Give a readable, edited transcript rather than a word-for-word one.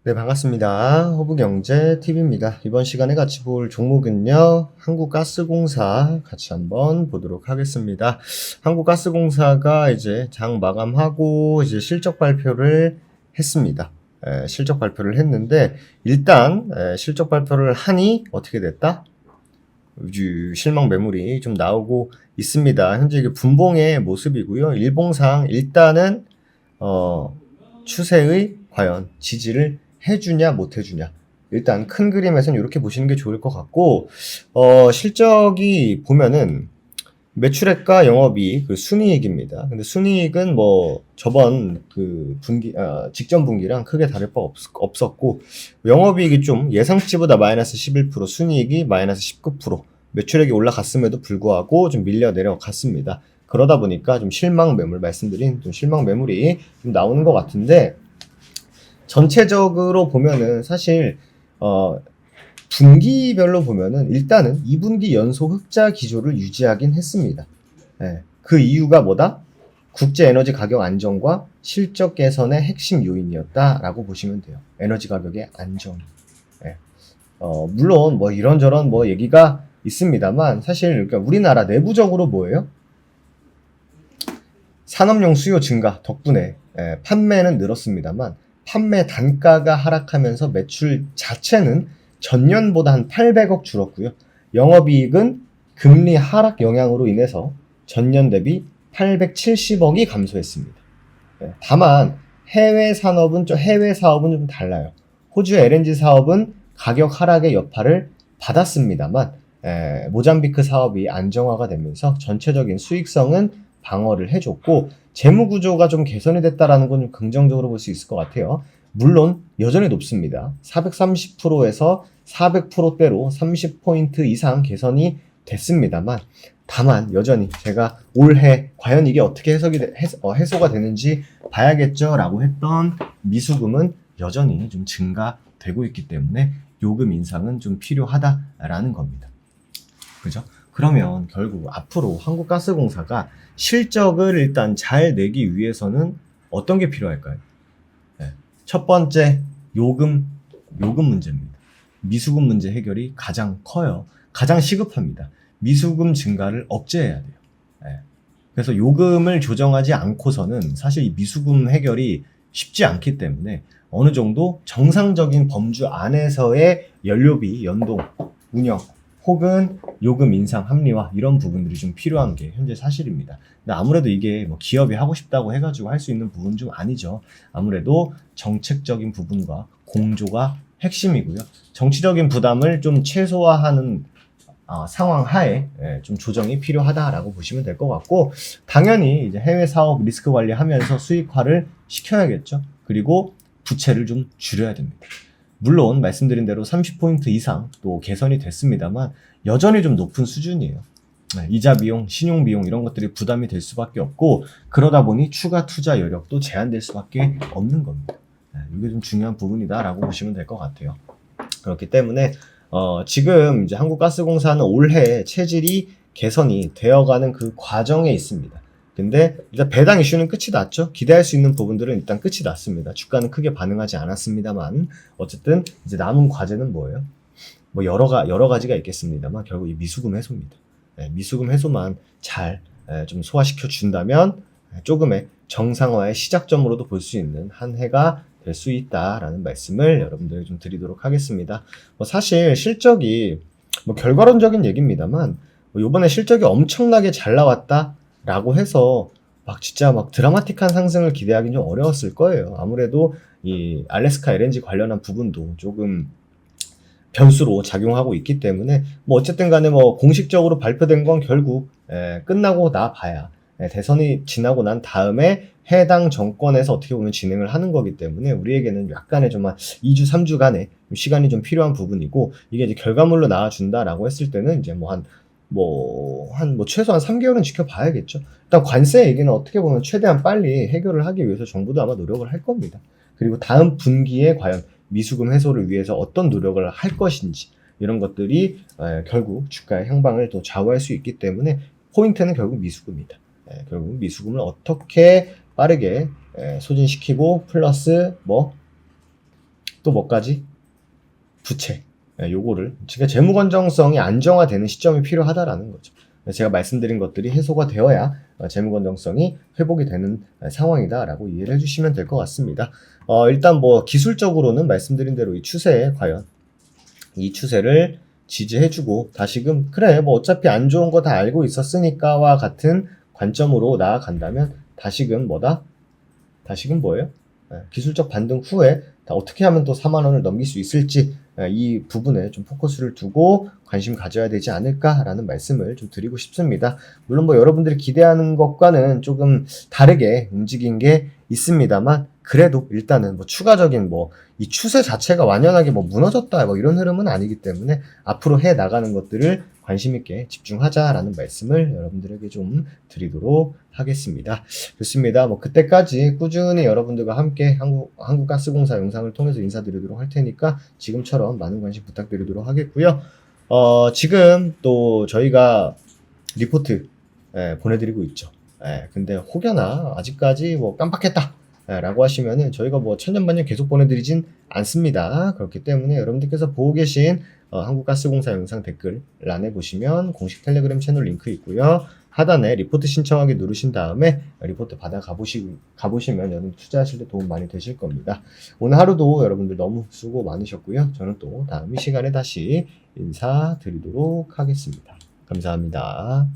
네, 반갑습니다. 허브경제TV입니다. 이번 시간에 같이 볼 종목은요, 한국가스공사 같이 한번 보도록 하겠습니다. 한국가스공사가 이제 장 마감하고 이제 실적 발표를 했습니다. 실적 발표를 했는데, 일단, 실적 발표를 하니 어떻게 됐다? 실망 매물이 좀 나오고 있습니다. 현재 이게 분봉의 모습이고요. 일봉상 일단은, 추세의 과연 지지를 해주냐 못 해주냐, 일단 큰 그림에서는 이렇게 보시는 게 좋을 것 같고, 실적이 보면은 매출액과 영업이익, 그 순이익입니다. 근데 순이익은 뭐 저번 그 직전 분기랑 크게 다를 바 없었고, 영업이익이 좀 예상치보다 마이너스 11%, 순이익이 마이너스 19%, 매출액이 올라갔음에도 불구하고 좀 밀려 내려갔습니다. 그러다 보니까 좀 실망 매물, 말씀드린 좀 실망 매물이 좀 나오는 것 같은데, 전체적으로 보면은 사실 분기별로 보면은 일단은 2분기 연속 흑자 기조를 유지하긴 했습니다. 그 이유가 뭐다? 국제 에너지 가격 안정과 실적 개선의 핵심 요인이었다라고 보시면 돼요. 에너지 가격의 안정. 물론 뭐 이런저런 뭐 얘기가 있습니다만, 사실 그러니까 우리나라 내부적으로 뭐예요? 산업용 수요 증가 덕분에 판매는 늘었습니다만, 판매 단가가 하락하면서 매출 자체는 전년보다 한 800억 줄었고요. 영업이익은 금리 하락 영향으로 인해서 전년 대비 870억이 감소했습니다. 다만 해외 사업은 좀 달라요. 호주 LNG 사업은 가격 하락의 여파를 받았습니다만, 모잠비크 사업이 안정화가 되면서 전체적인 수익성은 방어를 해줬고, 재무 구조가 좀 개선이 됐다라는 건 좀 긍정적으로 볼 수 있을 것 같아요. 물론 여전히 높습니다. 430%에서 400%대로 30포인트 이상 개선이 됐습니다만, 다만 여전히 제가 올해 과연 이게 어떻게 해소가 되는지 봐야겠죠 라고 했던 미수금은 여전히 좀 증가되고 있기 때문에 요금 인상은 좀 필요하다라는 겁니다. 그죠? 그러면 결국 앞으로 한국가스공사가 실적을 일단 잘 내기 위해서는 어떤 게 필요할까요? 첫 번째, 요금 문제입니다. 미수금 문제 해결이 가장 커요. 가장 시급합니다. 미수금 증가를 억제해야 돼요. 그래서 요금을 조정하지 않고서는 사실 이 미수금 해결이 쉽지 않기 때문에 어느 정도 정상적인 범주 안에서의 연료비, 연동, 운영, 혹은 요금 인상 합리화, 이런 부분들이 좀 필요한 게 현재 사실입니다. 근데 아무래도 이게 뭐 기업이 하고 싶다고 해가지고 할 수 있는 부분은 좀 아니죠. 아무래도 정책적인 부분과 공조가 핵심이고요. 정치적인 부담을 좀 최소화하는 상황 하에 좀 조정이 필요하다라고 보시면 될 것 같고, 당연히 이제 해외 사업 리스크 관리하면서 수익화를 시켜야겠죠. 그리고 부채를 좀 줄여야 됩니다. 물론 말씀드린 대로 30포인트 이상 또 개선이 됐습니다만 여전히 좀 높은 수준이에요. 이자 비용, 신용 비용 이런 것들이 부담이 될 수밖에 없고, 그러다 보니 추가 투자 여력도 제한될 수밖에 없는 겁니다. 이게 좀 중요한 부분이다라고 보시면 될 것 같아요. 그렇기 때문에 지금 이제 한국가스공사는 올해 체질이 개선이 되어가는 그 과정에 있습니다. 근데 일단 배당 이슈는 끝이 났죠. 기대할 수 있는 부분들은 일단 끝이 났습니다. 주가는 크게 반응하지 않았습니다만, 어쨌든 이제 남은 과제는 뭐예요? 뭐 여러 가지가 있겠습니다만 결국 이 미수금 해소입니다. 미수금 해소만 잘 좀 소화시켜 준다면 조금의 정상화의 시작점으로도 볼 수 있는 한 해가 될 수 있다라는 말씀을 여러분들 좀 드리도록 하겠습니다. 사실 실적이 결과론적인 얘기입니다만, 이번에 실적이 엄청나게 잘 나왔다라고 해서 진짜 드라마틱한 상승을 기대하기는 좀 어려웠을 거예요. 아무래도 이 알래스카 LNG 관련한 부분도 조금 변수로 작용하고 있기 때문에 어쨌든 간에 공식적으로 발표된 건 결국 끝나고 나 봐야, 대선이 지나고 난 다음에 해당 정권에서 어떻게 보면 진행을 하는 거기 때문에 우리에게는 약간의 좀 2주, 3주간의 시간이 좀 필요한 부분이고, 이게 이제 결과물로 나와준다라고 했을 때는 이제 최소한 3개월은 지켜봐야겠죠. 일단 관세 얘기는 어떻게 보면 최대한 빨리 해결을 하기 위해서 정부도 아마 노력을 할 겁니다. 그리고 다음 분기에 과연 미수금 해소를 위해서 어떤 노력을 할 것인지, 이런 것들이 결국 주가의 향방을 또 좌우할 수 있기 때문에 포인트는 결국 미수금이다. 결국 미수금을 어떻게 빠르게 소진시키고 플러스 또 뭐까지? 부채. 요거를 그러니까 재무 건전성이 안정화되는 시점이 필요하다라는 거죠. 제가 말씀드린 것들이 해소가 되어야 재무 건전성이 회복이 되는 상황이다라고 이해를 해주시면 될 것 같습니다. 일단 뭐 기술적으로는 말씀드린 대로 이 추세에 과연 이 추세를 지지해주고 다시금 그래 뭐 어차피 안 좋은 거 다 알고 있었으니까와 같은 관점으로 나아간다면 다시금 뭐다? 다시금 뭐예요? 기술적 반등 후에 어떻게 하면 또 4만 원을 넘길 수 있을지 이 부분에 좀 포커스를 두고 관심 가져야 되지 않을까라는 말씀을 좀 드리고 싶습니다. 물론 뭐 여러분들이 기대하는 것과는 조금 다르게 움직인 게 있습니다만 그래도 일단은 뭐 추가적인 뭐 이 추세 자체가 완연하게 뭐 무너졌다 뭐 이런 흐름은 아니기 때문에 앞으로 해 나가는 것들을 관심 있게 집중하자라는 말씀을 여러분들에게 좀 드리도록 하겠습니다. 좋습니다. 뭐 그때까지 꾸준히 여러분들과 함께 한국가스공사 영상을 통해서 인사드리도록 할 테니까 지금처럼 많은 관심 부탁드리도록 하겠고요. 지금 또 저희가 리포트 보내드리고 있죠. 근데 혹여나 아직까지 뭐 깜빡했다 라고 하시면은 저희가 뭐 천년만년 계속 보내드리진 않습니다. 그렇기 때문에 여러분들께서 보고 계신 한국가스공사 영상 댓글란에 보시면 공식 텔레그램 채널 링크 있고요. 하단에 리포트 신청하기 누르신 다음에 리포트 받아 가보시면 여러분 투자하실 때 도움 많이 되실 겁니다. 오늘 하루도 여러분들 너무 수고 많으셨고요. 저는 또 다음 이 시간에 다시 인사드리도록 하겠습니다. 감사합니다.